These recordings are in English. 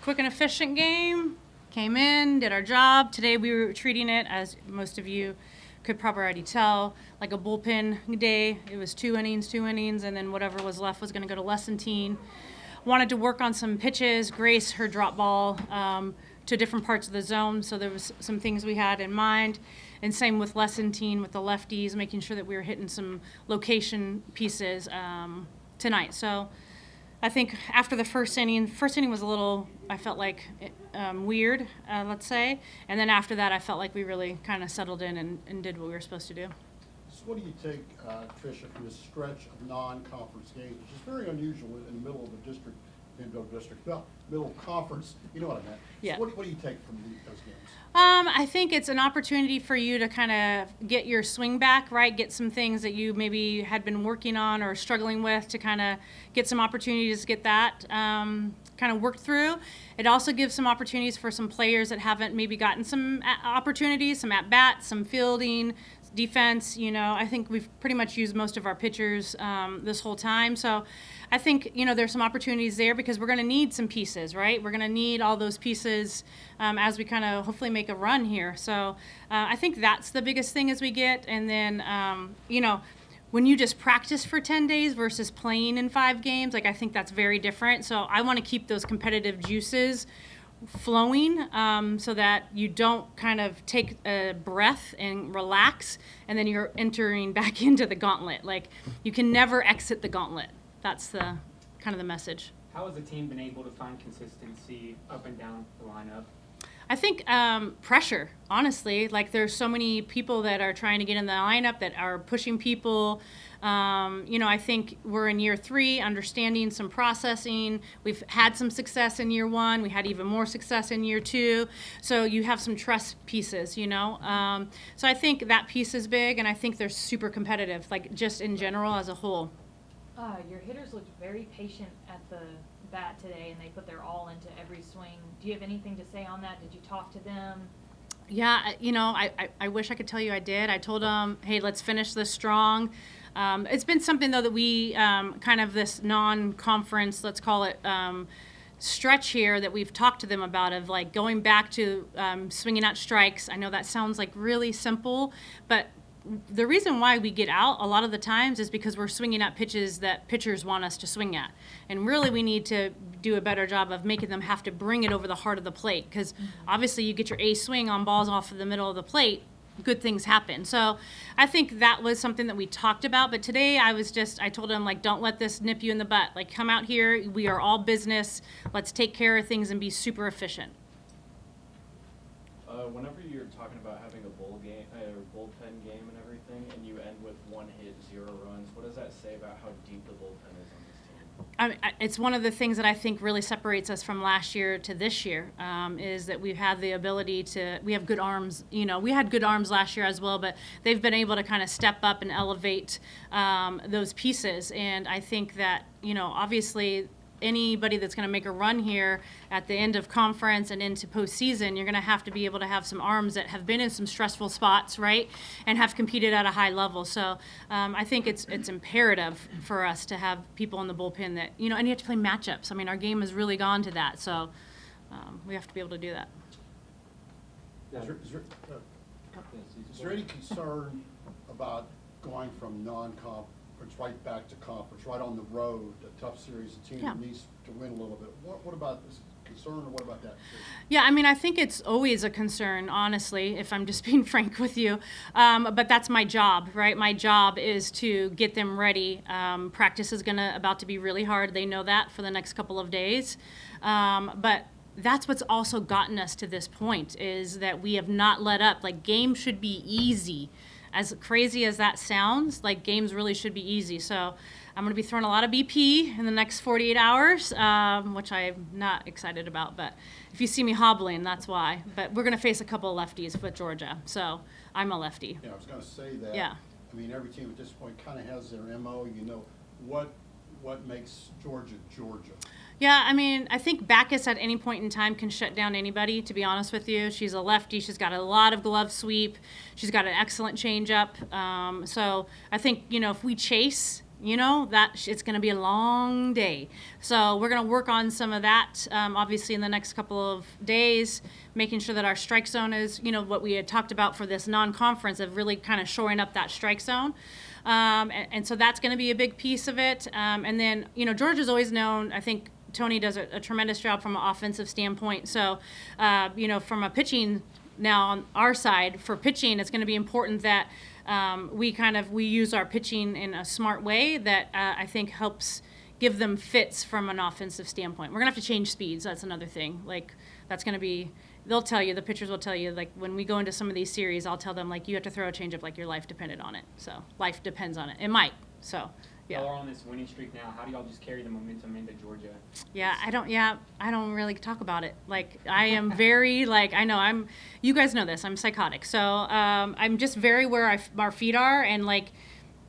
quick and efficient game. Came in, did our job. Today we were treating it, as most of you could probably already tell, like a bullpen day. It was 2 innings, and then whatever was left was going to go to Lessentine. Wanted to work on some pitches, grace her drop ball to different parts of the zone, so there was some things we had in mind. And same with Lessentine with the lefties, making sure that we were hitting some location pieces tonight. So I think after the first inning was a little, I felt like, weird, let's say. And then after that, I felt like we really kind of settled in and did what we were supposed to do. So what do you take, Trisha, from this stretch of non-conference games, which is very unusual in the middle of a district, middle conference, you know what I meant. Yeah. So what do you take from those games? I think it's an opportunity for you to kind of get your swing back, right? Get some things that you maybe had been working on or struggling with to kind of get some opportunities to get that kind of worked through. It also gives some opportunities for some players that haven't maybe gotten some opportunities, some at-bats, some fielding, defense. I think we've pretty much used most of our pitchers this whole time. So I think, there's some opportunities there because we're going to need some pieces, right? We're going to need all those pieces as we kind of hopefully make a run here. So I think that's the biggest thing as we get. And then, when you just practice for 10 days versus playing in 5 games, I think that's very different. So I want to keep those competitive juices flowing so that you don't kind of take a breath and relax and then you're entering back into the gauntlet. You can never exit the gauntlet. That's the kind of the message. How has the team been able to find consistency up and down the lineup? I think pressure, honestly. There's so many people that are trying to get in the lineup that are pushing people. I think we're in year 3, understanding some processing. We've had some success in year 1. We had even more success in year 2. So you have some trust pieces, So I think that piece is big, and I think they're super competitive, just in general as a whole. Your hitters looked very patient at the bat today, and they put their all into every swing. Do you have anything to say on that? Did you talk to them? Yeah, I wish I could tell you I did. I told them, hey, let's finish this strong. It's been something, though, that we kind of this non-conference, let's call it, stretch here that we've talked to them about of going back to swinging at strikes. I know that sounds really simple, but the reason why we get out a lot of the times is because we're swinging at pitches that pitchers want us to swing at. And really we need to do a better job of making them have to bring it over the heart of the plate because obviously you get your A swing on balls off of the middle of the plate, good things happen. So I think that was something that we talked about. But today I told them, don't let this nip you in the butt. Come out here. We are all business. Let's take care of things and be super efficient. Whenever you're talking about having a bullpen game and everything, and you end with 1 hit, 0 runs, what does that say about how deep the bullpen is on this team? It's one of the things that I think really separates us from last year to this year is that we've had the ability we have good arms. We had good arms last year as well, but they've been able to kind of step up and elevate those pieces. And I think that, obviously anybody that's going to make a run here at the end of conference and into postseason, you're going to have to be able to have some arms that have been in some stressful spots, right, and have competed at a high level. So I think it's imperative for us to have people in the bullpen that, and you have to play matchups. I mean, our game has really gone to that, so we have to be able to do that. Is there any concern about going from non-conference right back to conference, right on the road, a tough series, a team that needs to win a little bit? What about this concern, or what about that? Yeah, I think it's always a concern, honestly, if I'm just being frank with you. But that's my job, right? My job is to get them ready. Practice is about to be really hard. They know that for the next couple of days. But that's what's also gotten us to this point is that we have not let up. Games should be easy. As crazy as that sounds, games really should be easy. So I'm going to be throwing a lot of BP in the next 48 hours, which I'm not excited about. But if you see me hobbling, that's why. But we're going to face a couple of lefties with Georgia. So I'm a lefty. Yeah, I was going to say that. Yeah. Every team at this point kind of has their MO. What makes Georgia Georgia? Yeah, I think Backus at any point in time can shut down anybody, to be honest with you. She's a lefty. She's got a lot of glove sweep. She's got an excellent changeup. So I think, if we chase, you know, that it's going to be a long day. So we're going to work on some of that, obviously, in the next couple of days, making sure that our strike zone is, you know, what we had talked about for this non-conference of really kind of shoring up that strike zone. And so that's going to be a big piece of it. And then, you know, Georgia's always known, I think Tony does a tremendous job from an offensive standpoint. So, you know, from a pitching, now on our side for pitching, it's going to be important that we use our pitching in a smart way that I think helps give them fits from an offensive standpoint. We're going to have to change speeds. That's another thing. Like, that's going to be, they'll tell you, the pitchers will tell you, like, when we go into some of these series, I'll tell them, like, you have to throw a changeup like your life depended on it. So life depends on it. It might. So, yeah. Y'all are on this winning streak now. How do y'all just carry the momentum into Georgia? Yeah, I don't really talk about it. Like, I am very, like, I know you guys know this, I'm psychotic. So I'm just very where our feet are, and like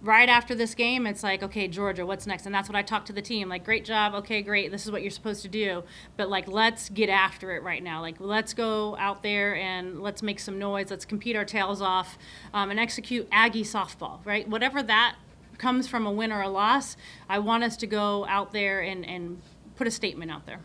right after this game, it's like, okay, Georgia, what's next? And that's what I talk to the team. Like, great job. Okay, great. This is what you're supposed to do. But like, let's get after it right now. Like, let's go out there and let's make some noise. Let's compete our tails off and execute Aggie softball, right? Whatever that comes from a win or a loss, I want us to go out there and put a statement out there.